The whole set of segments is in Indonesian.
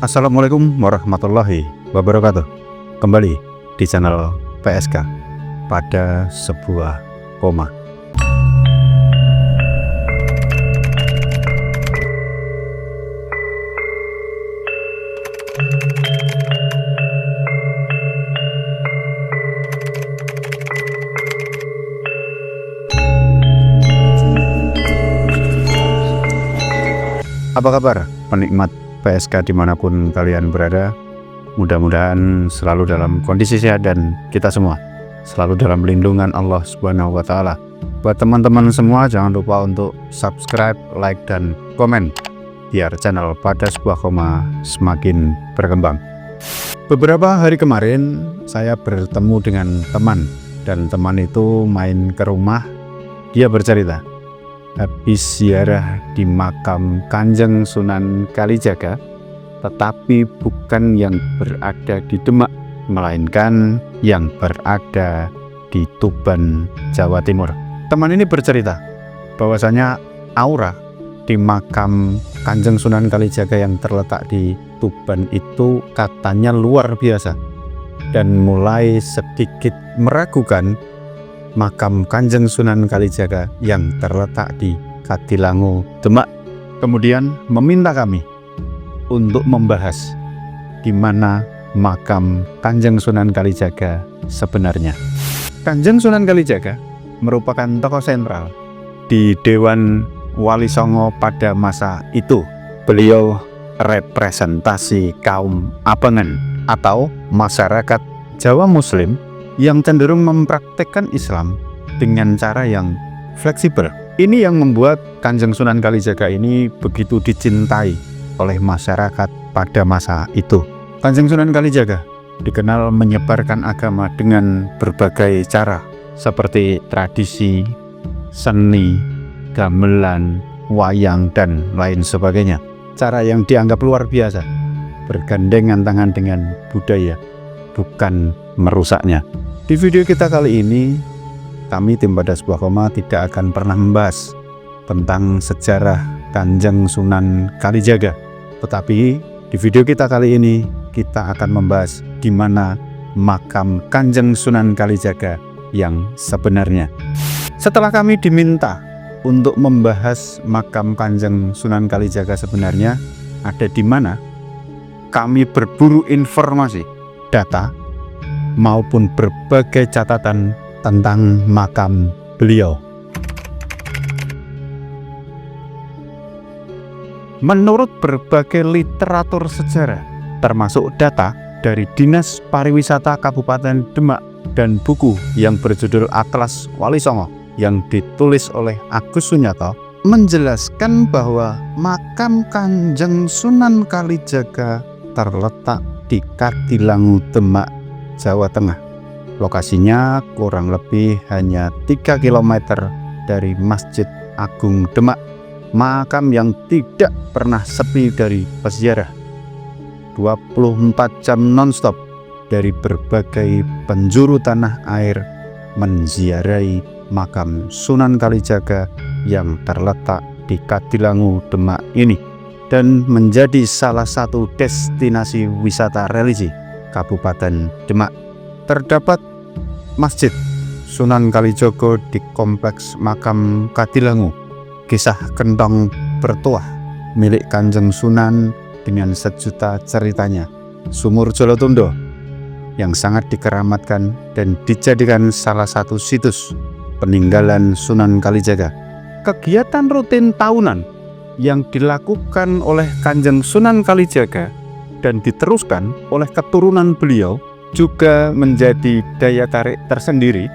Assalamualaikum warahmatullahi wabarakatuh. Kembali di channel PSK pada sebuah koma. Apa kabar penikmat PSK dimanapun kalian berada? Mudah-mudahan selalu dalam kondisi sehat dan kita semua selalu dalam lindungan Allah Subhanahu wa Ta'ala. Buat teman-teman semua, jangan lupa untuk subscribe, like, dan komen biar channel pada sebuah koma semakin berkembang. Beberapa hari kemarin saya bertemu dengan teman, dan teman itu main ke rumah. Dia bercerita habis ziarah di makam Kanjeng Sunan Kalijaga, tetapi bukan yang berada di Demak, melainkan yang berada di Tuban, Jawa Timur. Teman ini bercerita bahwasanya aura di makam Kanjeng Sunan Kalijaga yang terletak di Tuban itu katanya luar biasa, dan mulai sedikit meragukan makam Kanjeng Sunan Kalijaga yang terletak di Kadilangu, Demak. Kemudian meminta kami untuk membahas di mana makam Kanjeng Sunan Kalijaga sebenarnya. Kanjeng Sunan Kalijaga merupakan tokoh sentral di Dewan Wali Songo pada masa itu. Beliau representasi kaum Abangan atau masyarakat Jawa Muslim yang cenderung mempraktekkan Islam dengan cara yang fleksibel. Ini yang membuat Kanjeng Sunan Kalijaga ini begitu dicintai oleh masyarakat pada masa itu. Kanjeng Sunan Kalijaga dikenal menyebarkan agama dengan berbagai cara, seperti tradisi, seni, gamelan, wayang, dan lain sebagainya. Cara yang dianggap luar biasa, bergandengan tangan dengan budaya, bukan merusaknya. Di video kita kali ini, kami tim pada sebuah koma tidak akan pernah membahas tentang sejarah Kanjeng Sunan Kalijaga. Tetapi di video kita kali ini, kita akan membahas di mana makam Kanjeng Sunan Kalijaga yang sebenarnya. Setelah kami diminta untuk membahas makam Kanjeng Sunan Kalijaga sebenarnya ada di mana, kami berburu informasi, data, maupun berbagai catatan tentang makam beliau. Menurut berbagai literatur sejarah, termasuk data dari Dinas Pariwisata Kabupaten Demak dan buku yang berjudul Atlas Wali Songo yang ditulis oleh Agus Sunyato, menjelaskan bahwa makam Kanjeng Sunan Kalijaga terletak di Kadilangu, Demak, Jawa Tengah. Lokasinya kurang lebih hanya 3 km dari Masjid Agung Demak, makam yang tidak pernah sepi dari peziarah. 24 jam nonstop dari berbagai penjuru tanah air menziarahi makam Sunan Kalijaga yang terletak di Kadilangu, Demak ini, dan menjadi salah satu destinasi wisata religi Kabupaten Demak. Terdapat Masjid Sunan Kalijogo di Kompleks Makam Kadilangu, kisah Gentong Bertuah milik Kanjeng Sunan dengan sejuta ceritanya, Sumur Jolotundo yang sangat dikeramatkan dan dijadikan salah satu situs peninggalan Sunan Kalijaga. Kegiatan rutin tahunan yang dilakukan oleh Kanjeng Sunan Kalijaga dan diteruskan oleh keturunan beliau juga menjadi daya tarik tersendiri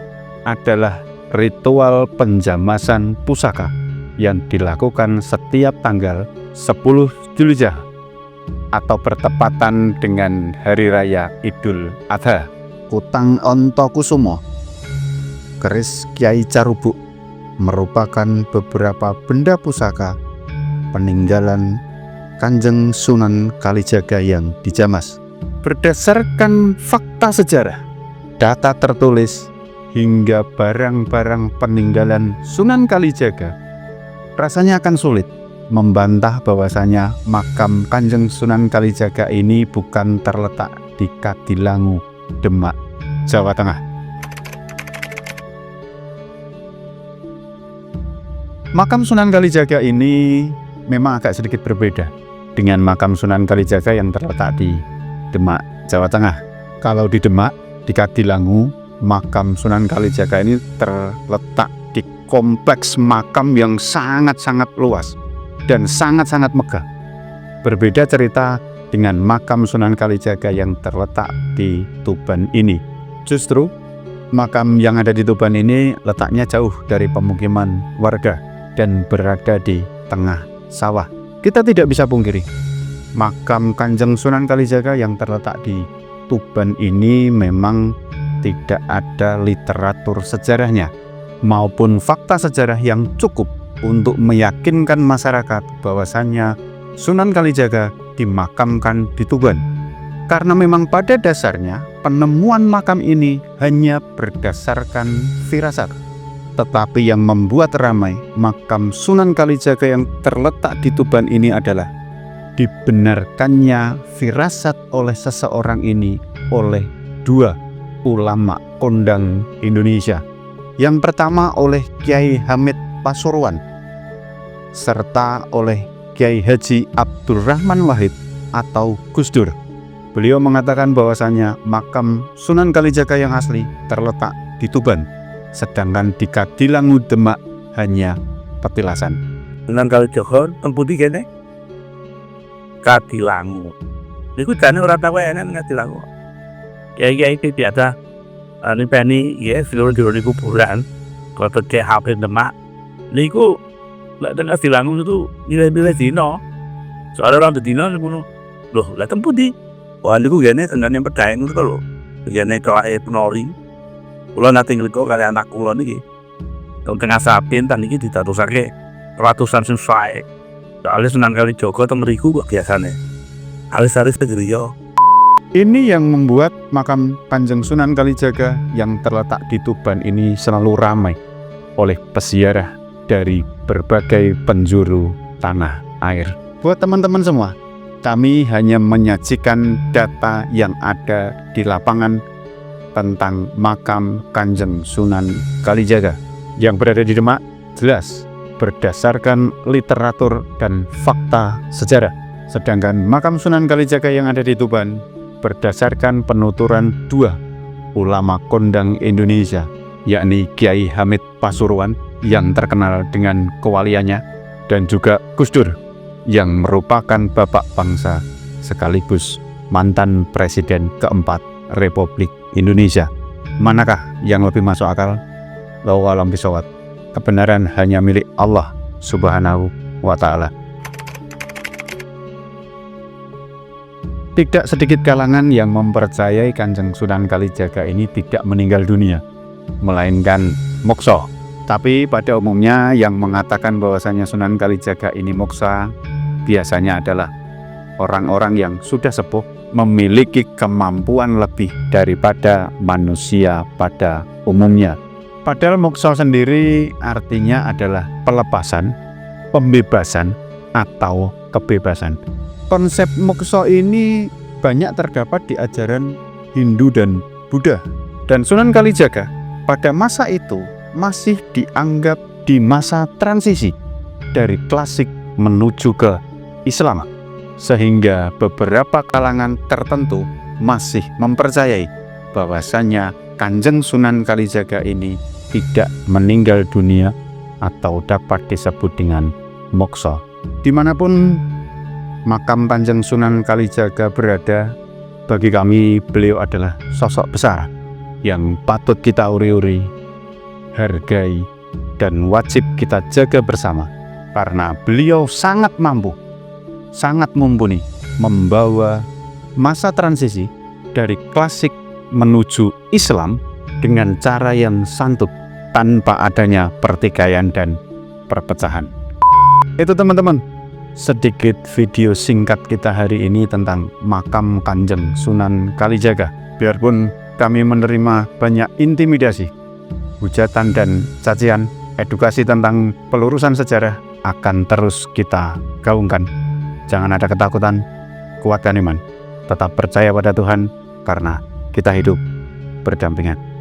adalah ritual penjamasan pusaka yang dilakukan setiap tanggal 10 Zulhijjah atau bertepatan dengan Hari Raya Idul Adha. Kutang Ontokusumo, keris Kyai Carubuk, merupakan beberapa benda pusaka peninggalan Kanjeng Sunan Kalijaga yang dijamas. Berdasarkan fakta sejarah, data tertulis, hingga barang-barang peninggalan Sunan Kalijaga, rasanya akan sulit membantah bahwasanya makam Kanjeng Sunan Kalijaga ini bukan terletak di Kadilangu, Demak, Jawa Tengah. Makam Sunan Kalijaga ini memang agak sedikit berbeda dengan makam Sunan Kalijaga yang terletak di Demak, Jawa Tengah. Kalau di Demak, di Kadilangu, makam Sunan Kalijaga ini terletak di kompleks makam yang sangat-sangat luas dan sangat-sangat megah. Berbeda cerita dengan makam Sunan Kalijaga yang terletak di Tuban ini. Justru makam yang ada di Tuban ini letaknya jauh dari pemukiman warga dan berada di tengah sawah. Kita tidak bisa pungkiri, makam Kanjeng Sunan Kalijaga yang terletak di Tuban ini memang tidak ada literatur sejarahnya maupun fakta sejarah yang cukup untuk meyakinkan masyarakat bahwasannya Sunan Kalijaga dimakamkan di Tuban. Karena memang pada dasarnya penemuan makam ini hanya berdasarkan firasat. Tetapi yang membuat ramai makam Sunan Kalijaga yang terletak di Tuban ini adalah dibenarkannya firasat oleh seseorang ini oleh dua ulama kondang Indonesia. Yang pertama oleh Kiai Hamid Pasuruan serta oleh Kiai Haji Abdurrahman Wahid atau Gus Dur. Beliau mengatakan bahwasannya makam Sunan Kalijaga yang asli terletak di Tuban, sedangkan di Kadilangu, Demak hanya petilasan. Sunan Kalijaga temputi kene Kadilangu. Niku jane ora tau enak Kadilangu. Kiai-kiai iki biasa nipeni ya film-film niku kuburan kota Hampir Demak niku lek teng Kadilangu itu nilai-nilai dino. Soalnya orang dino niku loh, lek temputi. Wah niku gene tengene pedaeng niku lho. Gene kae penori. Kula nate ngriko kali anak kula niki. Tengah Sapin tan iki ditatusake ratusan sing sae. Soalnya Sunan Kalijaga teng mriku kok biasane. Alis-alis tegriya. Ini yang membuat makam Kanjeng Sunan Kalijaga yang terletak di Tuban ini selalu ramai oleh peziarah dari berbagai penjuru tanah air. Buat teman-teman semua, kami hanya menyajikan data yang ada di lapangan tentang makam Kanjeng Sunan Kalijaga yang berada di Demak, jelas berdasarkan literatur dan fakta sejarah. Sedangkan makam Sunan Kalijaga yang ada di Tuban berdasarkan penuturan dua ulama kondang Indonesia, yakni Kiai Hamid Pasuruan yang terkenal dengan kewaliannya dan juga Gus Dur yang merupakan bapak bangsa sekaligus mantan presiden keempat Republik Indonesia. Manakah yang lebih masuk akal? Wallahu a'lam bishawab. Kebenaran hanya milik Allah Subhanahu wa ta'ala. Tidak sedikit kalangan yang mempercayai Kanjeng Sunan Kalijaga ini tidak meninggal dunia, melainkan moksa. Tapi pada umumnya yang mengatakan bahwasanya Sunan Kalijaga ini moksa biasanya adalah orang-orang yang sudah sepuh, memiliki kemampuan lebih daripada manusia pada umumnya. Padahal moksa sendiri artinya adalah pelepasan, pembebasan, atau kebebasan. Konsep moksa ini banyak terdapat di ajaran Hindu dan Buddha. Dan Sunan Kalijaga pada masa itu masih dianggap di masa transisi dari klasik menuju ke Islam. Sehingga beberapa kalangan tertentu masih mempercayai bahwasannya Kanjeng Sunan Kalijaga ini tidak meninggal dunia atau dapat disebut dengan moksa. Dimanapun makam Kanjeng Sunan Kalijaga berada, bagi kami beliau adalah sosok besar yang patut kita uri-uri, hargai, dan wajib kita jaga bersama. Karena beliau sangat mampu, sangat mumpuni membawa masa transisi dari klasik menuju Islam dengan cara yang santun, tanpa adanya pertikaian dan perpecahan. Itu teman-teman, sedikit video singkat kita hari ini tentang makam Kanjeng Sunan Kalijaga. Biarpun kami menerima banyak intimidasi, hujatan dan cacian, edukasi tentang pelurusan sejarah akan terus kita gaungkan. Jangan ada ketakutan, kuatkan iman, tetap percaya pada Tuhan karena kita hidup berdampingan.